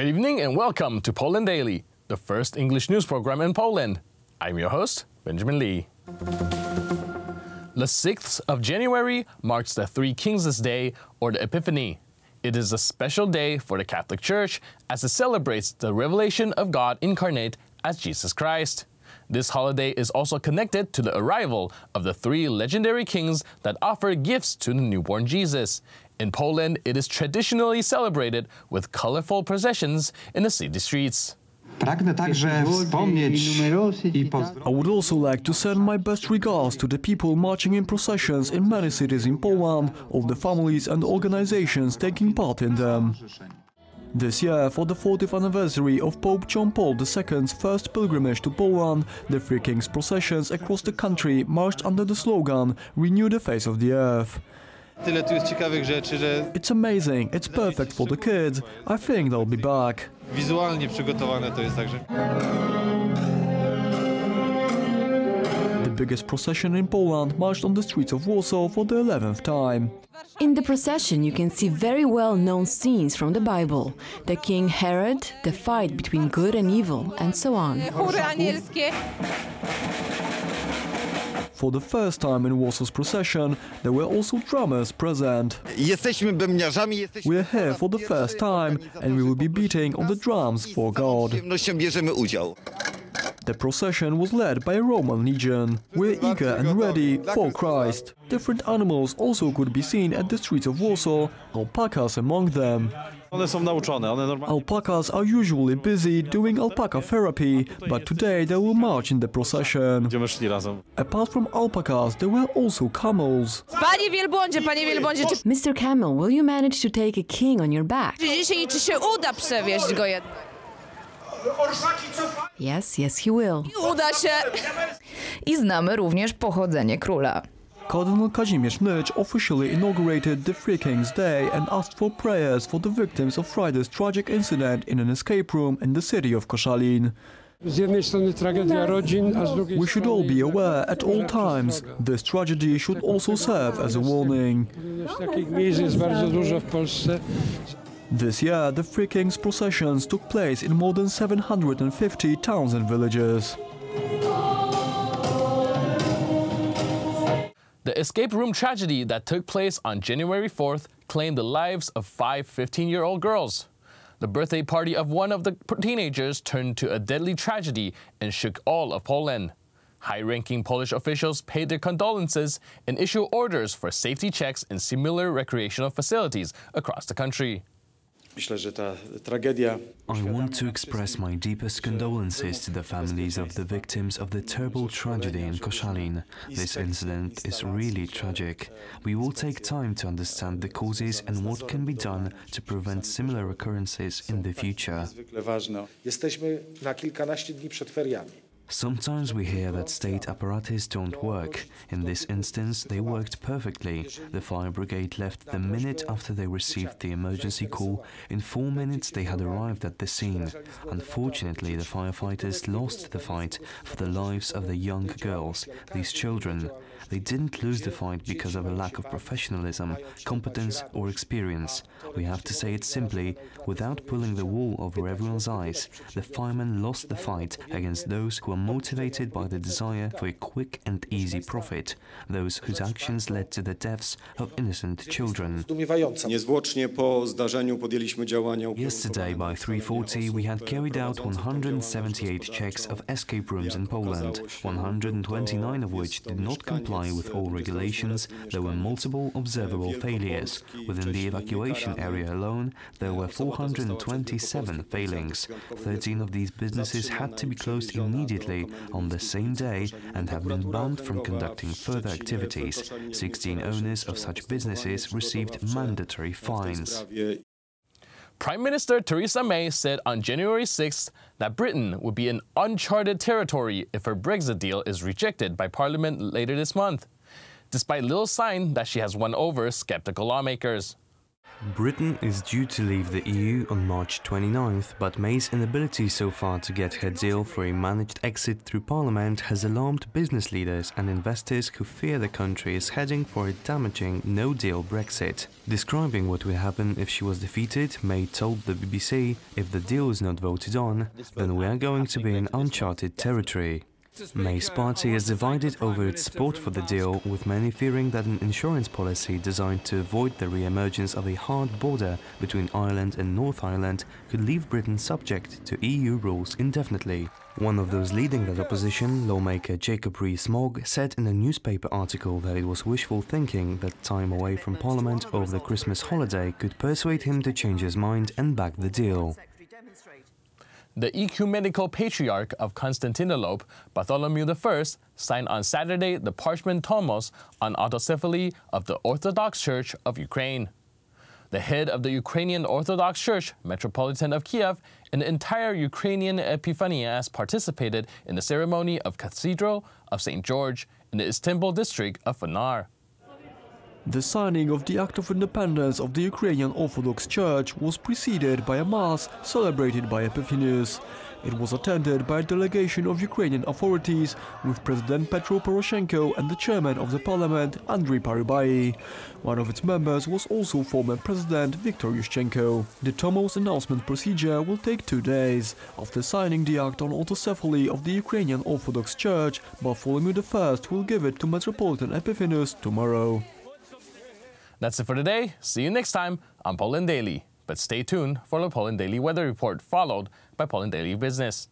Good evening and welcome to Poland Daily, the first English news program in Poland. I'm your host, Benjamin Lee. The 6th of January marks the Three Kings' Day, or the Epiphany. It is a special day for the Catholic Church as it celebrates the revelation of God incarnate as Jesus Christ. This holiday is also connected to the arrival of the three legendary kings that offer gifts to the newborn Jesus. In Poland, it is traditionally celebrated with colorful processions in the city streets. Pragnę także wspomnieć I would also like to send my best regards to the people marching in processions in many cities in Poland, all the families and organizations taking part in them. This year, for the 40th anniversary of Pope John Paul II's first pilgrimage to Poland, the Three Kings processions across the country marched under the slogan "Renew the face of the earth." Tyle tu jest ciekawych rzeczy, że It's amazing, it's perfect for the kids. I think they'll be back. wizualnie przygotowane to jest także. The biggest procession in Poland marched on the streets of Warsaw for the 11th time. In the procession, you can see very well-known scenes from the Bible. The King Herod, the fight between good and evil, and so on. For the first time in Warsaw's procession, there were also drummers present. Jesteśmy bębniarzami, jesteśmy. We're here for the first time, and we will be beating on the drums for God. Z przyjemnością bierzemy udział. The procession was led by a Roman legion. We're eager and ready for Christ. Different animals also could be seen at the streets of Warsaw, alpacas among them. One są nauczone, one normalnie. Alpacas are usually busy doing alpaca therapy, but today they will march in the procession. Będziemy szli razem. Apart from alpacas, there were also camels. Panie wielbłądzie, czy Mr. Camel, will you manage to take a king on your back? dzisiaj czy się uda przewieźć go jednak? Yes, he will. Uda się! I znamy również pochodzenie króla. Cardinal Kazimierz Nycz officially inaugurated the Three Kings Day and asked for prayers for the victims of Friday's tragic incident in an escape room in the city of Koszalin. We should all be aware at all times. This tragedy should also serve as a warning. This year, the Three Kings processions took place in more than 750 towns and villages. The escape room tragedy that took place on January 4th claimed the lives of 5 15-year-old girls. The birthday party of one of the teenagers turned to a deadly tragedy and shook all of Poland. High-ranking Polish officials paid their condolences and issued orders for safety checks in similar recreational facilities across the country. I want to express my deepest condolences to the families of the victims of the terrible tragedy in Koszalin. This incident is really tragic. We will take time to understand the causes and what can be done to prevent similar occurrences in the future. Sometimes we hear that state apparatus don't work. In this instance, they worked perfectly. The fire brigade left the minute after they received the emergency call. In 4 minutes, they had arrived at the scene. Unfortunately, the firefighters lost the fight for the lives of the young girls, these children. They didn't lose the fight because of a lack of professionalism, competence or experience. We have to say it simply, without pulling the wool over everyone's eyes, the firemen lost the fight against those who are motivated by the desire for a quick and easy profit, those whose actions led to the deaths of innocent children. Yesterday by 3:40 we had carried out 178 checks of escape rooms in Poland, 129 of which did not comply with all regulations. There were multiple observable failures. Within the evacuation area alone, there were 427 failings. 13 of these businesses had to be closed immediately on the same day and have been banned from conducting further activities. 16 owners of such businesses received mandatory fines. Prime Minister Theresa May said on January 6th that Britain would be in uncharted territory if her Brexit deal is rejected by Parliament later this month, despite little sign that she has won over skeptical lawmakers. Britain is due to leave the EU on March 29th, but May's inability so far to get her deal for a managed exit through Parliament has alarmed business leaders and investors who fear the country is heading for a damaging no-deal Brexit. Describing what would happen if she was defeated, May told the BBC, "If the deal is not voted on, then we are going to be in uncharted territory." May's party is divided over its support for the deal, with many fearing that an insurance policy designed to avoid the re-emergence of a hard border between Ireland and North Ireland could leave Britain subject to EU rules indefinitely. One of those leading that opposition, lawmaker Jacob Rees-Mogg, said in a newspaper article that it was wishful thinking that time away from Parliament over the Christmas holiday could persuade him to change his mind and back the deal. The ecumenical patriarch of Constantinople, Bartholomew I, signed on Saturday the parchment tomos on autocephaly of the Orthodox Church of Ukraine. The head of the Ukrainian Orthodox Church, Metropolitan of Kiev, and the entire Ukrainian Epiphanias participated in the ceremony of Cathedral of St. George in the Istanbul district of Fener. The signing of the Act of Independence of the Ukrainian Orthodox Church was preceded by a Mass celebrated by Epiphanius. It was attended by a delegation of Ukrainian authorities, with President Petro Poroshenko and the chairman of the parliament, Andriy Parybai. One of its members was also former President Viktor Yushchenko. The Tomos announcement procedure will take 2 days. After signing the act on autocephaly of the Ukrainian Orthodox Church, Bartholomew I will give it to Metropolitan Epiphanius tomorrow. That's it for today. See you next time on Poland Daily. But stay tuned for the Poland Daily Weather Report, followed by Poland Daily Business.